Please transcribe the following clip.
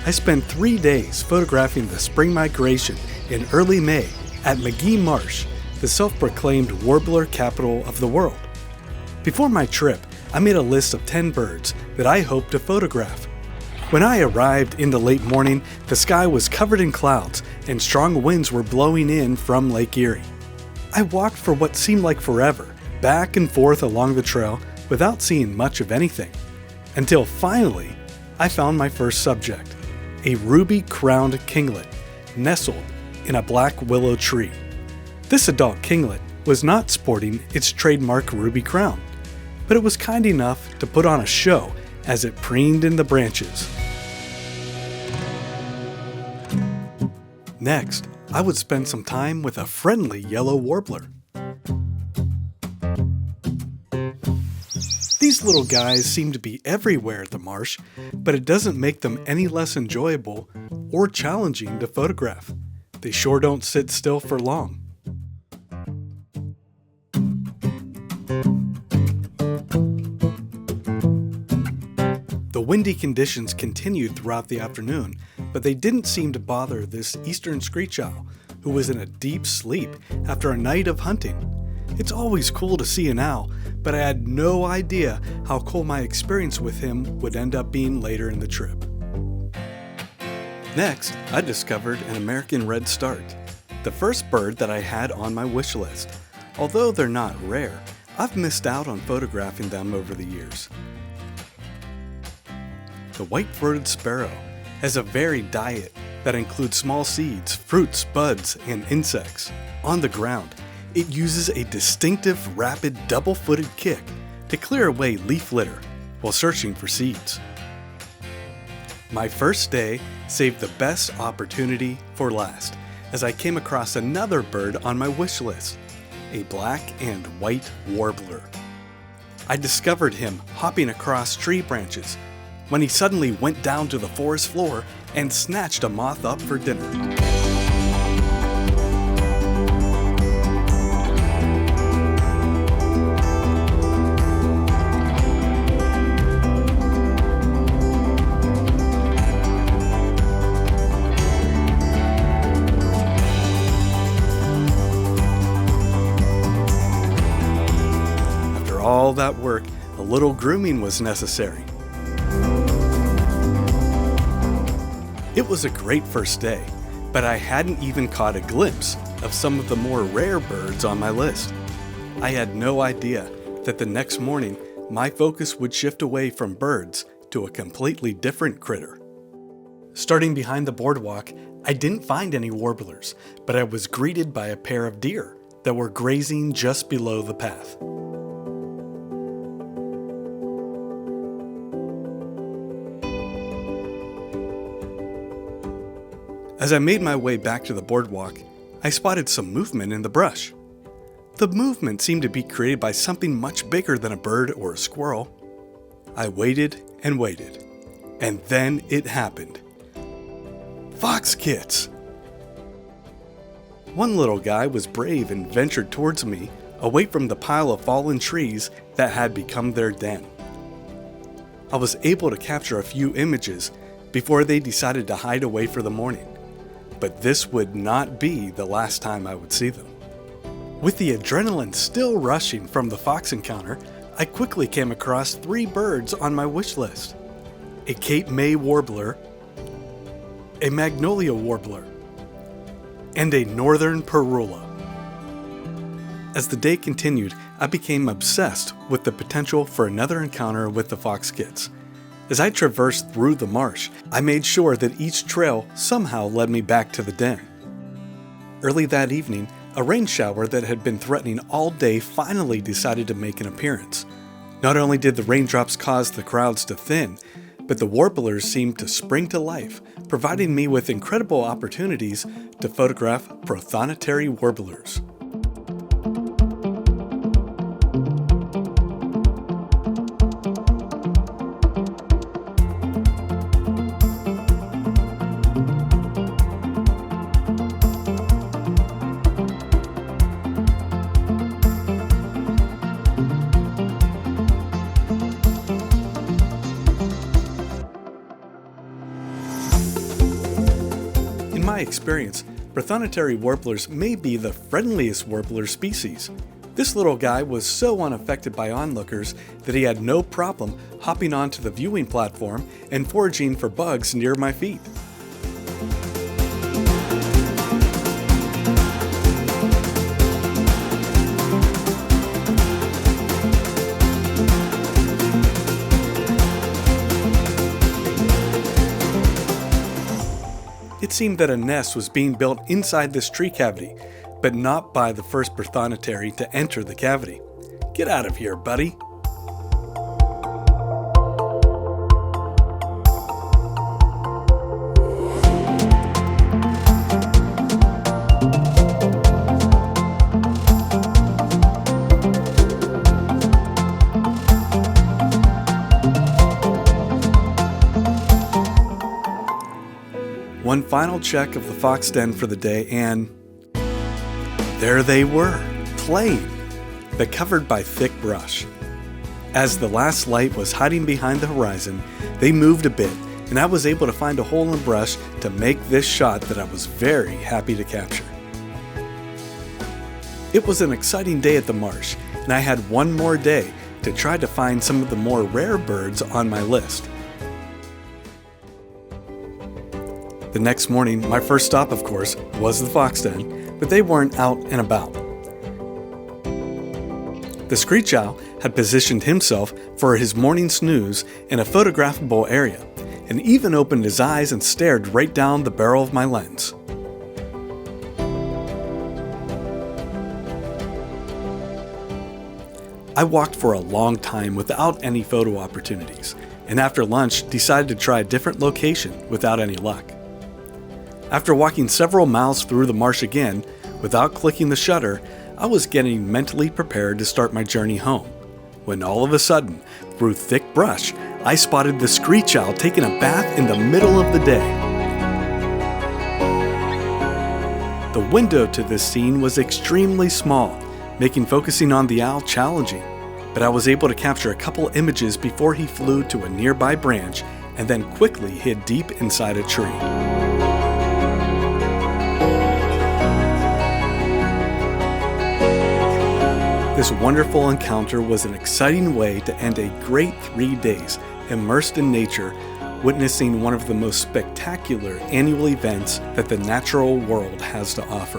I spent 3 days photographing the spring migration in early May at Magee Marsh, the self-proclaimed warbler capital of the world. Before my trip, I made a list of 10 birds that I hoped to photograph. When I arrived in the late morning, the sky was covered in clouds and strong winds were blowing in from Lake Erie. I walked for what seemed like forever, back and forth along the trail without seeing much of anything, until finally I found my first subject, a ruby-crowned kinglet nestled in a black willow tree. This adult kinglet was not sporting its trademark ruby crown, but it was kind enough to put on a show as it preened in the branches. Next, I would spend some time with a friendly yellow warbler. These little guys seem to be everywhere at the marsh, but it doesn't make them any less enjoyable or challenging to photograph. They sure don't sit still for long. The windy conditions continued throughout the afternoon, but they didn't seem to bother this eastern screech owl, who was in a deep sleep after a night of hunting. It's always cool to see an owl, but I had no idea how cool my experience with him would end up being later in the trip. Next, I discovered an American red start, the first bird that I had on my wish list. Although they're not rare, I've missed out on photographing them over the years. The white-throated sparrow has a varied diet that includes small seeds, fruits, buds, and insects. On the ground, it uses a distinctive, rapid, double-footed kick to clear away leaf litter while searching for seeds. My first day saved the best opportunity for last, as I came across another bird on my wish list, a black and white warbler. I discovered him hopping across tree branches when he suddenly went down to the forest floor and snatched a moth up for dinner. After all that work, a little grooming was necessary. It was a great first day, but I hadn't even caught a glimpse of some of the more rare birds on my list. I had no idea that the next morning my focus would shift away from birds to a completely different critter. Starting behind the boardwalk, I didn't find any warblers, but I was greeted by a pair of deer that were grazing just below the path. As I made my way back to the boardwalk, I spotted some movement in the brush. The movement seemed to be created by something much bigger than a bird or a squirrel. I waited and waited, and then it happened. Fox kits! One little guy was brave and ventured towards me, away from the pile of fallen trees that had become their den. I was able to capture a few images before they decided to hide away for the morning. But this would not be the last time I would see them. With the adrenaline still rushing from the fox encounter, I quickly came across 3 birds on my wish list: a Cape May warbler, a magnolia warbler, and a northern parula. As the day continued, I became obsessed with the potential for another encounter with the fox kits. As I traversed through the marsh, I made sure that each trail somehow led me back to the den. Early that evening, a rain shower that had been threatening all day finally decided to make an appearance. Not only did the raindrops cause the crowds to thin, but the warblers seemed to spring to life, providing me with incredible opportunities to photograph prothonotary warblers. experience, Prothonotary warblers may be the friendliest warbler species. This little guy was so unaffected by onlookers that he had no problem hopping onto the viewing platform and foraging for bugs near my feet. It seemed that a nest was being built inside this tree cavity, but not by the first Prothonotary to enter the cavity. Get out of here, buddy! One final check of the fox den for the day, and there they were, playing, but covered by thick brush. As the last light was hiding behind the horizon, they moved a bit, and I was able to find a hole in the brush to make this shot that I was very happy to capture. It was an exciting day at the marsh, and I had one more day to try to find some of the more rare birds on my list. The next morning, my first stop, of course, was the fox den, but they weren't out and about. The screech owl had positioned himself for his morning snooze in a photographable area, and even opened his eyes and stared right down the barrel of my lens. I walked for a long time without any photo opportunities, and after lunch decided to try a different location without any luck. After walking several miles through the marsh again, without clicking the shutter, I was getting mentally prepared to start my journey home, when all of a sudden, through thick brush, I spotted the screech owl taking a bath in the middle of the day. The window to this scene was extremely small, making focusing on the owl challenging, but I was able to capture a couple images before he flew to a nearby branch and then quickly hid deep inside a tree. This wonderful encounter was an exciting way to end a great 3 days immersed in nature, witnessing one of the most spectacular annual events that the natural world has to offer.